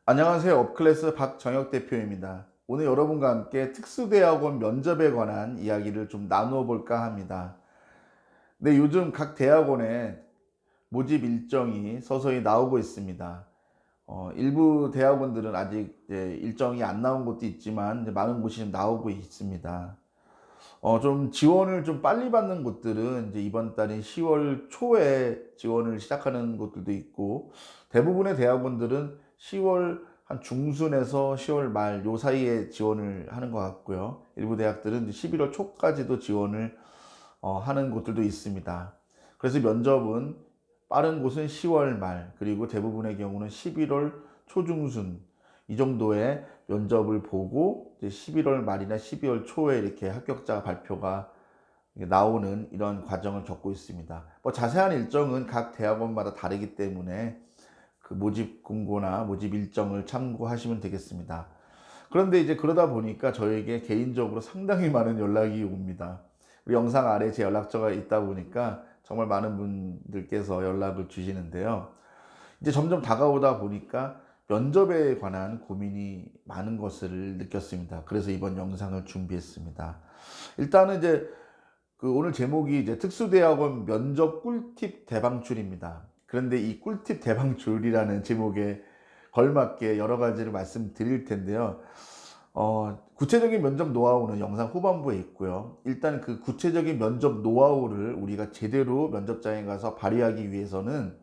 안녕하세요. 업클래스 박정혁 대표입니다. 오늘 여러분과 함께 특수대학원 면접에 관한 이야기를 좀 나누어 볼까 합니다. 네, 요즘 각 대학원에 모집 일정이 서서히 나오고 있습니다. 일부 대학원들은 아직 이제 일정이 안 나온 곳도 있지만 이제 많은 곳이 좀 나오고 있습니다. 좀 지원을 좀 빨리 받는 곳들은 이제 이번 달인 10월 초에 지원을 시작하는 곳들도 있고, 대부분의 대학원들은 10월 한 중순에서 10월 말 요 사이에 지원을 하는 것 같고요. 일부 대학들은 이제 11월 초까지도 지원을 하는 곳들도 있습니다. 그래서 면접은 빠른 곳은 10월 말, 그리고 대부분의 경우는 11월 초중순 이 정도의 면접을 보고 이제 11월 말이나 12월 초에 이렇게 합격자 발표가 나오는 이런 과정을 겪고 있습니다. 뭐 자세한 일정은 각 대학원마다 다르기 때문에 그 모집 공고나 모집 일정을 참고하시면 되겠습니다. 그런데 이제 그러다 보니까 저에게 개인적으로 상당히 많은 연락이 옵니다. 우리 영상 아래 제 연락처가 있다 보니까 정말 많은 분들께서 연락을 주시는데요. 이제 점점 다가오다 보니까 면접에 관한 고민이 많은 것을 느꼈습니다. 그래서 이번 영상을 준비했습니다. 일단은 이제 오늘 제목이 이제 특수대학원 면접 꿀팁 대방출입니다. 그런데 이 꿀팁 대방출이라는 제목에 걸맞게 여러 가지를 말씀드릴 텐데요. 구체적인 면접 노하우는 영상 후반부에 있고요. 일단 그 구체적인 면접 노하우를 우리가 제대로 면접장에 가서 발휘하기 위해서는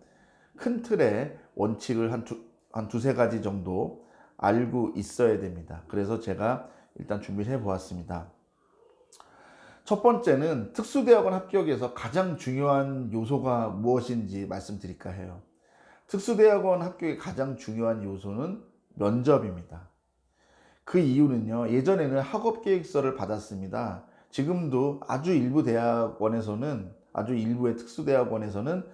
큰 틀의 원칙을 한 두세 가지 정도 알고 있어야 됩니다. 그래서 제가 일단 준비를 해 보았습니다. 첫 번째는 특수대학원 합격에서 가장 중요한 요소가 무엇인지 말씀드릴까 해요. 특수대학원 합격의 가장 중요한 요소는 면접입니다. 그 이유는요, 예전에는 학업계획서를 받았습니다. 지금도 아주 일부 대학원에서는, 아주 일부의 특수대학원에서는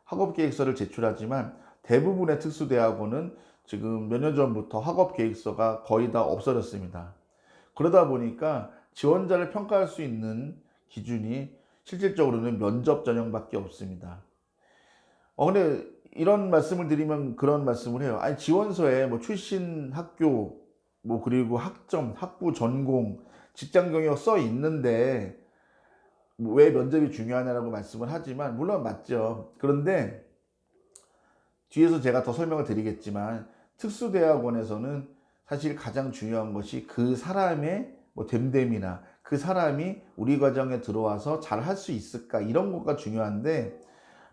학업계획서를 제출하지만, 대부분의 특수대학원은 지금 몇 년 전부터 학업계획서가 거의 다 없어졌습니다. 그러다 보니까 지원자를 평가할 수 있는 기준이 실질적으로는 면접 전형밖에 없습니다. 근데 이런 말씀을 드리면 그런 말씀을 해요. 아니, 지원서에 뭐 출신 학교, 뭐 그리고 학점, 학부 전공, 직장 경력 써 있는데 뭐왜 면접이 중요하냐라고 말씀을 하지만, 물론 맞죠. 그런데 뒤에서 제가 더 설명을 드리겠지만, 특수대학원에서는 사실 가장 중요한 것이 그 사람의 뭐 됨됨이나 그 사람이 우리 과정에 들어와서 잘 할 수 있을까, 이런 것가 중요한데,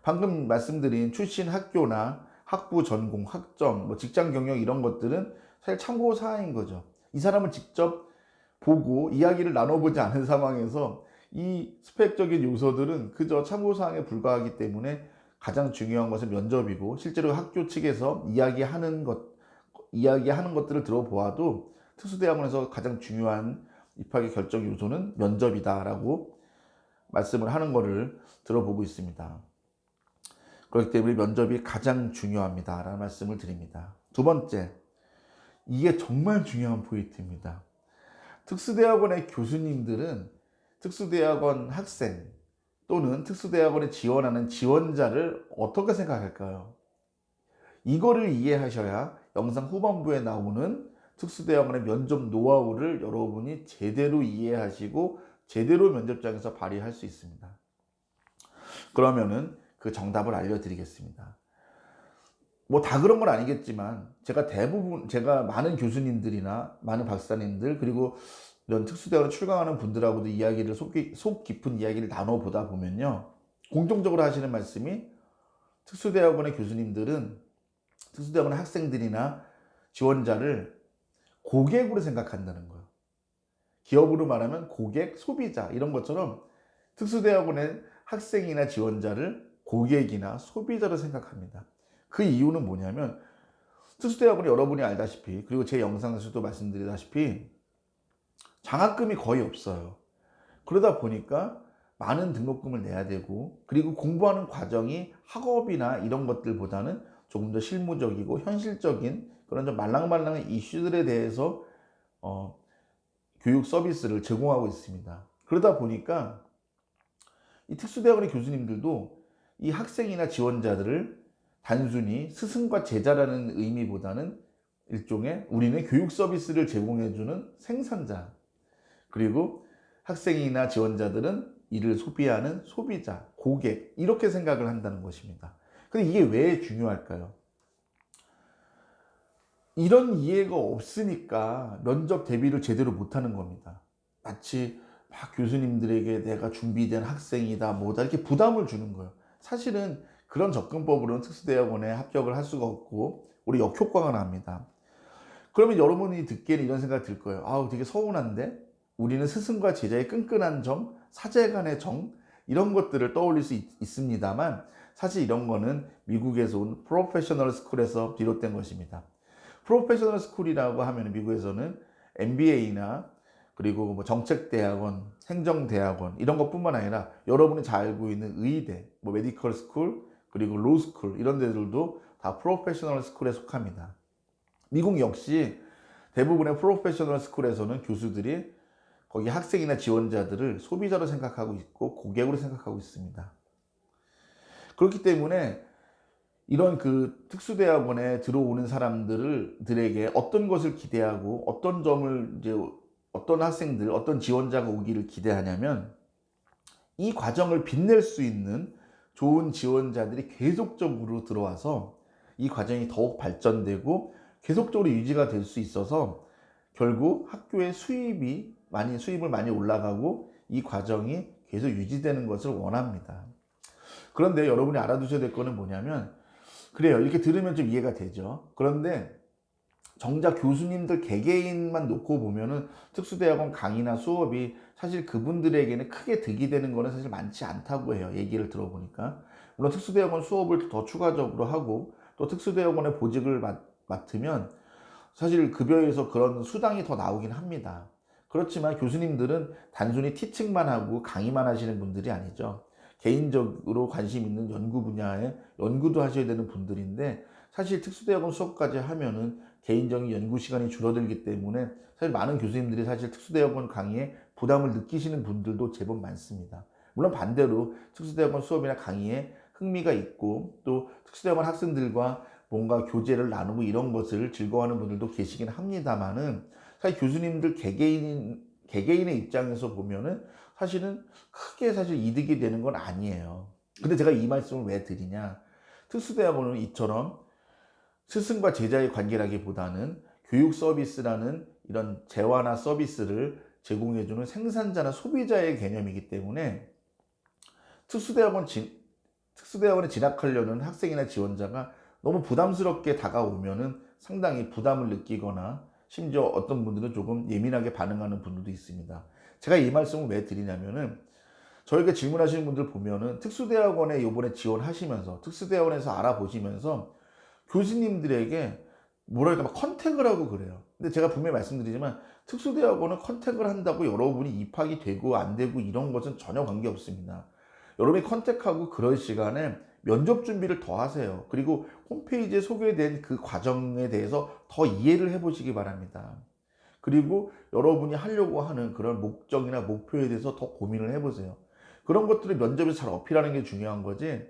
방금 말씀드린 출신 학교나 학부 전공, 학점, 뭐 직장 경력 이런 것들은 사실 참고 사항인 거죠. 이 사람을 직접 보고 이야기를 나눠보지 않은 상황에서 이 스펙적인 요소들은 그저 참고 사항에 불과하기 때문에 가장 중요한 것은 면접이고, 실제로 학교 측에서 이야기하는 것들을 들어보아도 특수대학원에서 가장 중요한 입학의 결정 요소는 면접이다라고 말씀을 하는 것을 들어보고 있습니다. 그렇기 때문에 면접이 가장 중요합니다라는 말씀을 드립니다. 두 번째, 이게 정말 중요한 포인트입니다. 특수대학원의 교수님들은 특수대학원 학생 또는 특수대학원에 지원하는 지원자를 어떻게 생각할까요? 이거를 이해하셔야 영상 후반부에 나오는 특수대학원의 면접 노하우를 여러분이 제대로 이해하시고 제대로 면접장에서 발휘할 수 있습니다. 그러면은 그 정답을 알려드리겠습니다. 뭐 다 그런 건 아니겠지만, 제가 많은 교수님들이나 많은 박사님들, 그리고 이런 특수대학원 출강하는 분들하고도 속 깊은 이야기를 나눠보다 보면요, 공통적으로 하시는 말씀이, 특수대학원의 교수님들은 특수대학원의 학생들이나 지원자를 고객으로 생각한다는 거예요. 기업으로 말하면 고객, 소비자 이런 것처럼 특수대학원의 학생이나 지원자를 고객이나 소비자로 생각합니다. 그 이유는 뭐냐면, 특수대학원이 여러분이 알다시피, 그리고 제 영상에서도 말씀드리다시피 장학금이 거의 없어요. 그러다 보니까 많은 등록금을 내야 되고, 그리고 공부하는 과정이 학업이나 이런 것들보다는 조금 더 실무적이고 현실적인 그런 좀 말랑말랑한 이슈들에 대해서 교육 서비스를 제공하고 있습니다. 그러다 보니까 이 특수대학원의 교수님들도 이 학생이나 지원자들을 단순히 스승과 제자라는 의미보다는 일종의 우리는 교육 서비스를 제공해주는 생산자, 그리고 학생이나 지원자들은 이를 소비하는 소비자, 고객, 이렇게 생각을 한다는 것입니다. 근데 이게 왜 중요할까요? 이런 이해가 없으니까 면접 대비를 제대로 못하는 겁니다. 마치 막 교수님들에게 내가 준비된 학생이다 뭐다 이렇게 부담을 주는 거예요. 사실은 그런 접근법으로는 특수대학원에 합격을 할 수가 없고 우리 역효과가 납니다. 그러면 여러분이 듣기에는 이런 생각이 들 거예요. 아우, 되게 서운한데? 우리는 스승과 제자의 끈끈한 정, 사제 간의 정, 이런 것들을 떠올릴 수 있습니다만 사실 이런 거는 미국에서 온 프로페셔널 스쿨에서 비롯된 것입니다. 프로페셔널 스쿨이라고 하면 미국에서는 MBA나 그리고 뭐 정책대학원, 행정대학원 이런 것뿐만 아니라 여러분이 잘 알고 있는 의대, 뭐 메디컬 스쿨, 그리고 로 스쿨 이런 데들도 다 프로페셔널 스쿨에 속합니다. 미국 역시 대부분의 프로페셔널 스쿨에서는 교수들이 거기 학생이나 지원자들을 소비자로 생각하고 있고 고객으로 생각하고 있습니다. 그렇기 때문에 이런 그 특수대학원에 들어오는 사람들에게 어떤 것을 기대하고 어떤 점을 이제 어떤 학생들, 어떤 지원자가 오기를 기대하냐면 이 과정을 빛낼 수 있는 좋은 지원자들이 계속적으로 들어와서 이 과정이 더욱 발전되고 계속적으로 유지가 될 수 있어서 결국 학교의 수입을 많이 올라가고 이 과정이 계속 유지되는 것을 원합니다. 그런데 여러분이 알아두셔야 될 거는 뭐냐면 그래요. 이렇게 들으면 좀 이해가 되죠. 그런데 정작 교수님들 개개인만 놓고 보면은 특수대학원 강의나 수업이 사실 그분들에게는 크게 득이 되는 거는 사실 많지 않다고 해요. 얘기를 들어보니까. 물론 특수대학원 수업을 더 추가적으로 하고 또 특수대학원의 보직을 맡으면 사실 급여에서 그런 수당이 더 나오긴 합니다. 그렇지만 교수님들은 단순히 티칭만 하고 강의만 하시는 분들이 아니죠. 개인적으로 관심 있는 연구 분야에 연구도 하셔야 되는 분들인데 사실 특수대학원 수업까지 하면은 개인적인 연구 시간이 줄어들기 때문에 사실 많은 교수님들이 사실 특수대학원 강의에 부담을 느끼시는 분들도 제법 많습니다. 물론 반대로 특수대학원 수업이나 강의에 흥미가 있고 또 특수대학원 학생들과 뭔가 교제를 나누고 이런 것을 즐거워하는 분들도 계시긴 합니다만은 사실 교수님들 개개인의 입장에서 보면은 사실은 크게 사실 이득이 되는 건 아니에요. 근데 제가 이 말씀을 왜 드리냐? 특수대학원은 이처럼 스승과 제자의 관계라기보다는 교육 서비스라는 이런 재화나 서비스를 제공해주는 생산자나 소비자의 개념이기 때문에 특수대학원에 진학하려는 학생이나 지원자가 너무 부담스럽게 다가오면은 상당히 부담을 느끼거나 심지어 어떤 분들은 조금 예민하게 반응하는 분들도 있습니다. 제가 이 말씀을 왜 드리냐면은 저희가 질문하시는 분들 보면은 특수대학원에 요번에 지원하시면서 특수대학원에서 알아보시면서 교수님들에게 뭐랄까 막 컨택을 하고 그래요. 근데 제가 분명히 말씀드리지만 특수대학원은 컨택을 한다고 여러분이 입학이 되고 안 되고 이런 것은 전혀 관계없습니다. 여러분이 컨택하고 그럴 시간에 면접 준비를 더 하세요. 그리고 홈페이지에 소개된 그 과정에 대해서 더 이해를 해보시기 바랍니다. 그리고 여러분이 하려고 하는 그런 목적이나 목표에 대해서 더 고민을 해보세요. 그런 것들을 면접에서 잘 어필하는 게 중요한 거지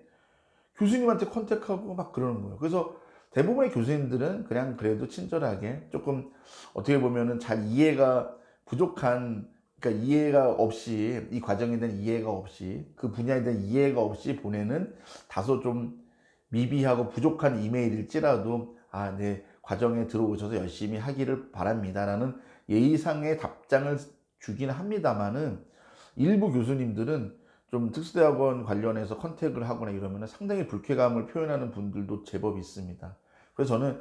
교수님한테 컨택하고 막 그러는 거예요. 그래서 대부분의 교수님들은 그냥 그래도 친절하게 조금 어떻게 보면은 잘 이해가 부족한, 그러니까 이해가 없이 이 과정에 대한 이해가 없이 그 분야에 대한 이해가 없이 보내는 다소 좀 미비하고 부족한 이메일일지라도 네, 과정에 들어오셔서 열심히 하기를 바랍니다라는 예의상의 답장을 주긴 합니다만은 일부 교수님들은 좀 특수대학원 관련해서 컨택을 하거나 이러면 상당히 불쾌감을 표현하는 분들도 제법 있습니다. 그래서 저는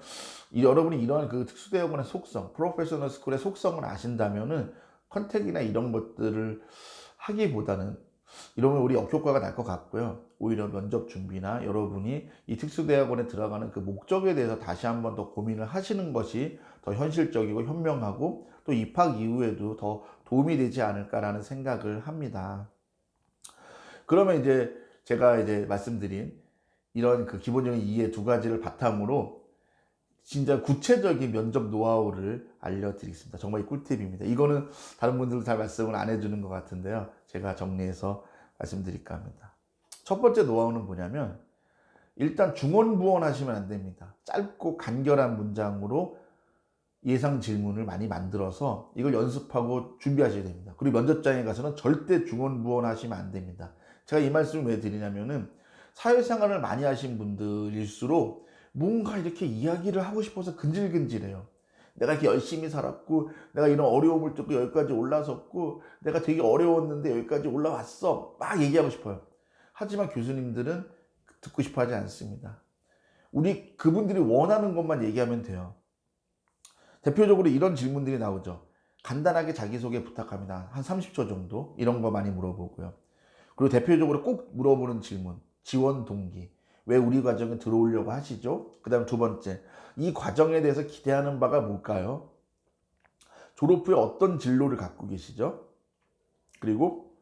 여러분이 이러한 그 특수대학원의 속성, 프로페셔널 스쿨의 속성을 아신다면은 컨택이나 이런 것들을 하기보다는 이러면 우리 역효과가 날 것 같고요. 오히려 면접 준비나 여러분이 이 특수대학원에 들어가는 그 목적에 대해서 다시 한번 더 고민을 하시는 것이 더 현실적이고 현명하고 또 입학 이후에도 더 도움이 되지 않을까라는 생각을 합니다. 그러면 이제 제가 이제 말씀드린 이런 그 기본적인 이해 두 가지를 바탕으로 진짜 구체적인 면접 노하우를 알려드리겠습니다. 정말 꿀팁입니다. 이거는 다른 분들도 잘 말씀을 안 해주는 것 같은데요. 제가 정리해서 말씀드릴까 합니다. 첫 번째 노하우는 뭐냐면 일단 중언부언 하시면 안 됩니다. 짧고 간결한 문장으로 예상 질문을 많이 만들어서 이걸 연습하고 준비하셔야 됩니다. 그리고 면접장에 가서는 절대 중언부언 하시면 안 됩니다. 제가 이 말씀을 왜 드리냐면은 사회생활을 많이 하신 분들일수록 뭔가 이렇게 이야기를 하고 싶어서 근질근질해요. 내가 이렇게 열심히 살았고, 내가 이런 어려움을 뚫고 여기까지 올라섰고, 내가 되게 어려웠는데 여기까지 올라왔어. 막 얘기하고 싶어요. 하지만 교수님들은 듣고 싶어 하지 않습니다. 우리 그분들이 원하는 것만 얘기하면 돼요. 대표적으로 이런 질문들이 나오죠. 간단하게 자기소개 부탁합니다. 한 30초 정도. 이런 거 많이 물어보고요. 그리고 대표적으로 꼭 물어보는 질문. 지원 동기. 왜 우리 과정에 들어오려고 하시죠? 그 다음 두 번째. 이 과정에 대해서 기대하는 바가 뭘까요? 졸업 후에 어떤 진로를 갖고 계시죠? 그리고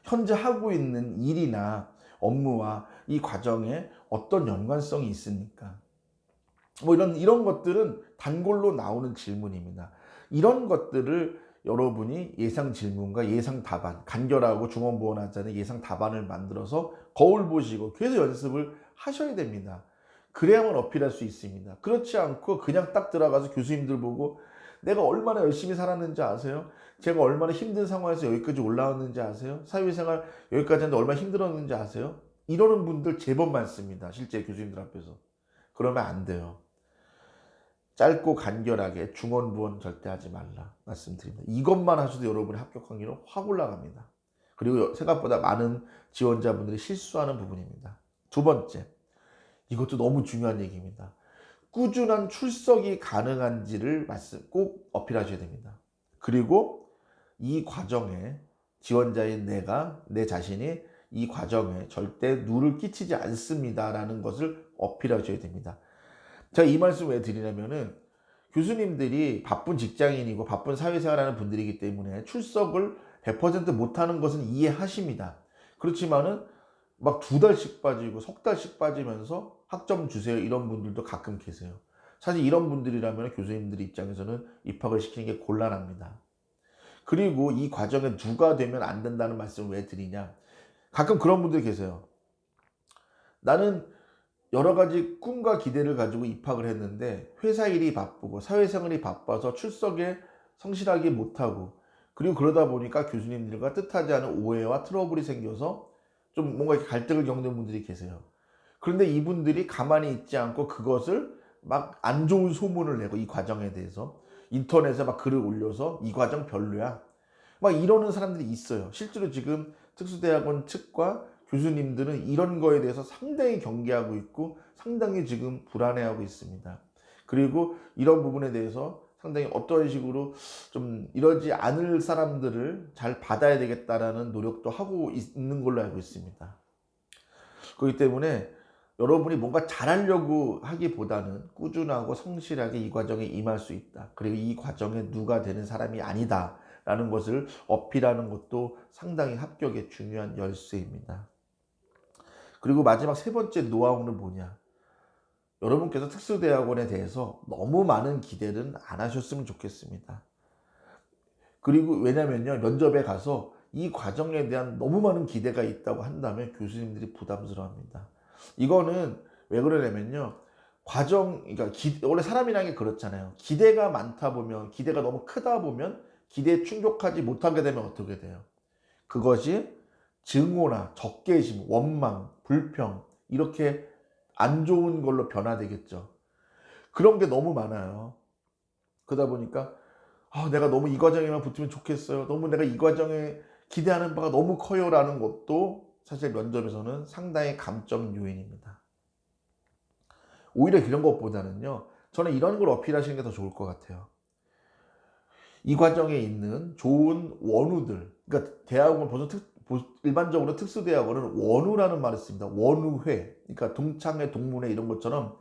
현재 하고 있는 일이나 업무와 이 과정에 어떤 연관성이 있습니까? 뭐 이런 것들은 단골로 나오는 질문입니다. 이런 것들을 여러분이 예상 질문과 예상 답안, 간결하고 중언부언하지 않은 예상 답안을 만들어서 거울 보시고 계속 연습을 하셔야 됩니다. 그래야만 어필할 수 있습니다. 그렇지 않고 그냥 딱 들어가서 교수님들 보고 내가 얼마나 열심히 살았는지 아세요? 제가 얼마나 힘든 상황에서 여기까지 올라왔는지 아세요? 사회생활 여기까지 하는데 얼마나 힘들었는지 아세요? 이러는 분들 제법 많습니다. 실제 교수님들 앞에서. 그러면 안 돼요. 짧고 간결하게 중언부언 절대 하지 말라 말씀드립니다. 이것만 하셔도 여러분의 합격 확률은 확 올라갑니다. 그리고 생각보다 많은 지원자분들이 실수하는 부분입니다. 두 번째, 이것도 너무 중요한 얘기입니다. 꾸준한 출석이 가능한지를 꼭 어필하셔야 됩니다. 그리고 이 과정에 지원자인 내 자신이 이 과정에 절대 누를 끼치지 않습니다라는 것을 어필하셔야 됩니다. 제가 이 말씀 왜 드리냐면은 교수님들이 바쁜 직장인이고 바쁜 사회생활하는 분들이기 때문에 출석을 100% 못하는 것은 이해하십니다. 그렇지만은 막 2달씩 빠지고 석 달씩 빠지면서 학점 주세요 이런 분들도 가끔 계세요. 사실 이런 분들이라면 교수님들 입장에서는 입학을 시키는 게 곤란합니다. 그리고 이 과정에 누가 되면 안 된다는 말씀을 왜 드리냐. 가끔 그런 분들이 계세요. 나는 여러 가지 꿈과 기대를 가지고 입학을 했는데 회사 일이 바쁘고 사회생활이 바빠서 출석에 성실하게 못하고 그리고 그러다 보니까 교수님들과 뜻하지 않은 오해와 트러블이 생겨서 좀 뭔가 갈등을 겪는 분들이 계세요. 그런데 이분들이 가만히 있지 않고 그것을 막 안 좋은 소문을 내고 이 과정에 대해서 인터넷에 막 글을 올려서 이 과정 별로야. 막 이러는 사람들이 있어요. 실제로 지금 특수대학원 측과 교수님들은 이런 거에 대해서 상당히 경계하고 있고 상당히 지금 불안해하고 있습니다. 그리고 이런 부분에 대해서 상당히 어떤 식으로 좀 이러지 않을 사람들을 잘 받아야 되겠다라는 노력도 하고 있는 걸로 알고 있습니다. 그렇기 때문에 여러분이 뭔가 잘하려고 하기보다는 꾸준하고 성실하게 이 과정에 임할 수 있다. 그리고 이 과정에 누가 되는 사람이 아니다. 라는 것을 어필하는 것도 상당히 합격의 중요한 열쇠입니다. 그리고 마지막 세 번째 노하우는 뭐냐? 여러분께서 특수대학원에 대해서 너무 많은 기대는 안 하셨으면 좋겠습니다. 그리고 왜냐면요, 면접에 가서 이 과정에 대한 너무 많은 기대가 있다고 한다면 교수님들이 부담스러워합니다. 이거는 왜 그러냐면요, 그러니까 원래 사람이라는 게 그렇잖아요. 기대가 많다 보면, 기대가 너무 크다 보면 기대에 충족하지 못하게 되면 어떻게 돼요? 그것이 증오나 적개심, 원망, 불평 이렇게 안 좋은 걸로 변화되겠죠. 그런 게 너무 많아요. 그러다 보니까 내가 너무 이 과정에만 붙으면 좋겠어요. 너무 내가 이 과정에 기대하는 바가 너무 커요라는 것도 사실 면접에서는 상당히 감점 요인입니다. 오히려 이런 것보다는요. 저는 이런 걸 어필하시는 게 더 좋을 것 같아요. 이 과정에 있는 좋은 원우들, 그러니까 대학원 일반적으로 특수대학원은 원우라는 말을 씁니다. 원우회, 그러니까 동창회, 동문회 이런 것처럼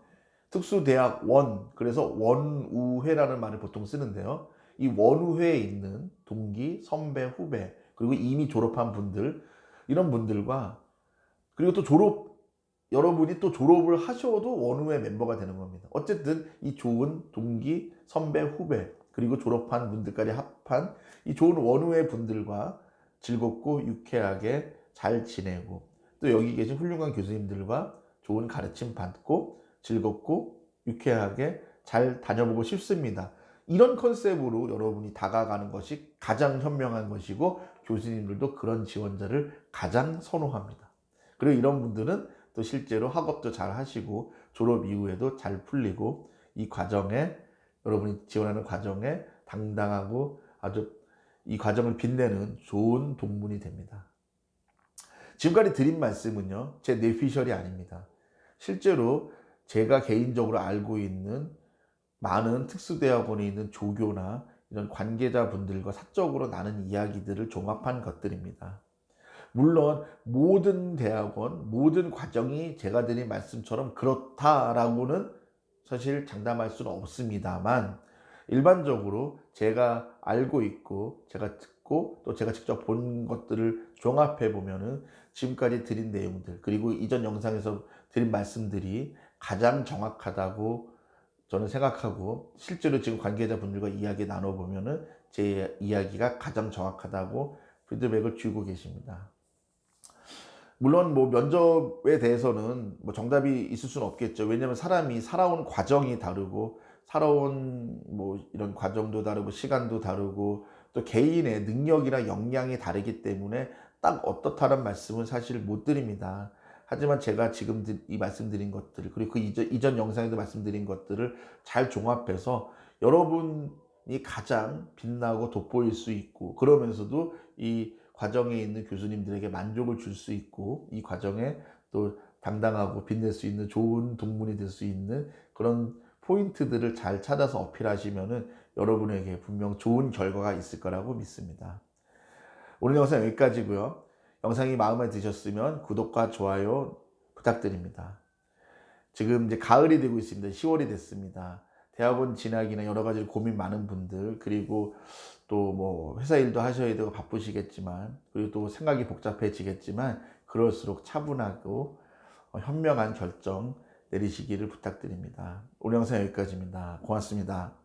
특수대학원, 그래서 원우회라는 말을 보통 쓰는데요. 이 원우회에 있는 동기, 선배, 후배, 그리고 이미 졸업한 분들, 이런 분들과 그리고 여러분이 또 졸업을 하셔도 원우회 멤버가 되는 겁니다. 어쨌든 이 좋은 동기, 선배, 후배, 그리고 졸업한 분들까지 합한 이 좋은 원우회 분들과 즐겁고 유쾌하게 잘 지내고 또 여기 계신 훌륭한 교수님들과 좋은 가르침 받고 즐겁고 유쾌하게 잘 다녀보고 싶습니다. 이런 컨셉으로 여러분이 다가가는 것이 가장 현명한 것이고 교수님들도 그런 지원자를 가장 선호합니다. 그리고 이런 분들은 또 실제로 학업도 잘 하시고 졸업 이후에도 잘 풀리고 이 과정에 여러분이 지원하는 과정에 당당하고 아주 이 과정을 빛내는 좋은 동문이 됩니다. 지금까지 드린 말씀은요, 제 뇌피셜이 아닙니다. 실제로 제가 개인적으로 알고 있는 많은 특수대학원에 있는 조교나 이런 관계자분들과 사적으로 나눈 이야기들을 종합한 것들입니다. 물론 모든 대학원, 모든 과정이 제가 드린 말씀처럼 그렇다라고는 사실 장담할 수는 없습니다만, 일반적으로 제가 알고 있고 제가 듣고 또 제가 직접 본 것들을 종합해 보면은 지금까지 드린 내용들 그리고 이전 영상에서 드린 말씀들이 가장 정확하다고 저는 생각하고, 실제로 지금 관계자분들과 이야기 나눠보면은 제 이야기가 가장 정확하다고 피드백을 주고 계십니다. 물론 뭐 면접에 대해서는 뭐 정답이 있을 수는 없겠죠. 왜냐하면 사람이 살아온 과정이 다르고 살아온 뭐 이런 과정도 다르고 시간도 다르고 또 개인의 능력이나 역량이 다르기 때문에 딱 어떻다는 말씀은 사실 못 드립니다. 하지만 제가 지금 이 말씀드린 것들 그리고 그 이전 영상에도 말씀드린 것들을 잘 종합해서 여러분이 가장 빛나고 돋보일 수 있고, 그러면서도 이 과정에 있는 교수님들에게 만족을 줄 수 있고 이 과정에 또 당당하고 빛낼 수 있는 좋은 동문이 될 수 있는 그런 포인트들을 잘 찾아서 어필하시면은 여러분에게 분명 좋은 결과가 있을 거라고 믿습니다. 오늘 영상 여기까지고요. 영상이 마음에 드셨으면 구독과 좋아요 부탁드립니다. 지금 이제 가을이 되고 있습니다. 10월이 됐습니다. 대학원 진학이나 여러 가지 고민 많은 분들, 그리고 또 뭐 회사 일도 하셔야 되고 바쁘시겠지만, 그리고 또 생각이 복잡해지겠지만 그럴수록 차분하고 현명한 결정 내리시기를 부탁드립니다. 오늘 영상 여기까지입니다. 고맙습니다.